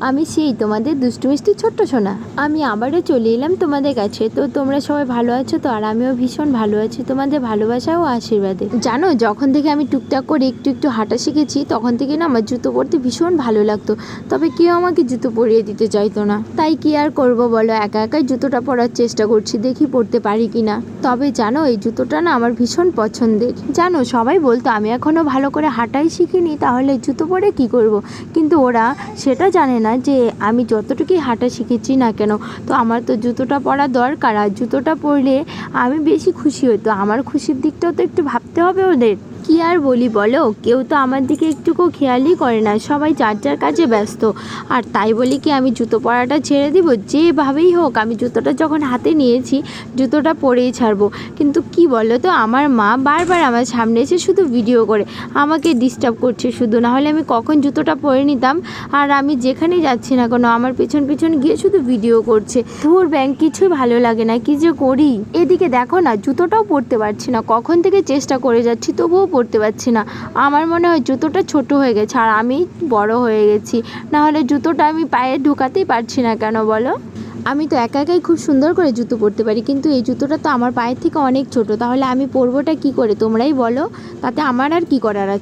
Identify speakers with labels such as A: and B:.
A: আমি সেই তোমাদের দুষ্টু মিষ্টি ছোট্ট সোনা। আমি আবারও চলে এলাম তোমাদের কাছে। তো তোমরা সবাই ভালো আছো তো? আর আমিও ভীষণ ভালো আছি তোমাদের ভালোবাসা ও আশীর্বাদে। জানো, যখন থেকে আমি টুকটাক করে একটু একটু হাঁটা শিখেছি তখন থেকে না আমার জুতো পরতে ভীষণ ভালো লাগতো। তবে কেউ আমাকে জুতো পরিয়ে দিতে চাইতো না। তাই কি আর করব বলো, একা একাই জুতোটা পরার চেষ্টা করছি, দেখি পরতে পারি কিনা। তবে জানো, এই জুতোটা না আমার ভীষণ পছন্দের। জানো, সবাই বলতো আমি এখনো ভালো করে হাঁটাই শিখিনি, তাহলে জুতো পরে কি করব। কিন্তু ওরা সেটা জানে না যে আমি যতটুকুই হাঁটা শিখেছি না কেন, তো আমার তো জুতোটা পরা দরকার। আর জুতোটা পরলে আমি বেশি খুশি হতো। আমার খুশির দিকটাও তো একটু ভাবতে হবে ওদের। কি আর বলি বলো, কেউ তো আমার দিকে একটুকু খেয়ালই করে না, সবাই যার যার কাজে ব্যস্ত। আর তাই বলি কি আমি জুতো পরাটা ছেড়ে দিব? যেভাবেই হোক আমি জুতোটা যখন হাতে নিয়েছি জুতোটা পরেই ছাড়বো। কিন্তু কি বলো তো, আমার মা বারবার আমার সামনে এসে শুধু ভিডিও করে আমাকে ডিস্টার্ব করছে শুধু, না হলে আমি কখন জুতোটা পরে নিতাম। আর আমি যেখানেই যাচ্ছি না কেন আমার পিছন পিছন গিয়ে শুধু ভিডিও করছে। ধুর ব্যাং, কিছুই ভালো লাগে না, কি যে করি। এদিকে দেখো না, জুতোটাও পরতে পারছি না, কখন থেকে চেষ্টা করে যাচ্ছি তবুও পরতে পারছি না। আমার মনে হয় জুতোটা ছোট হয়ে গেছে আর আমি বড় হয়ে গেছি, না হলে জুতোটা আমি পায়ে ঢোকাতেই পারছি না কেন বলো। আমি তো একা একাই খুব সুন্দর করে জুতো পরতে পারি, কিন্তু এই জুতোটা তো আমার পায়ের থেকে অনেক ছোট, তাহলে আমি পরবোটা কি করে তোমরাই বলো। তাতে আমার আর কি করার আছে।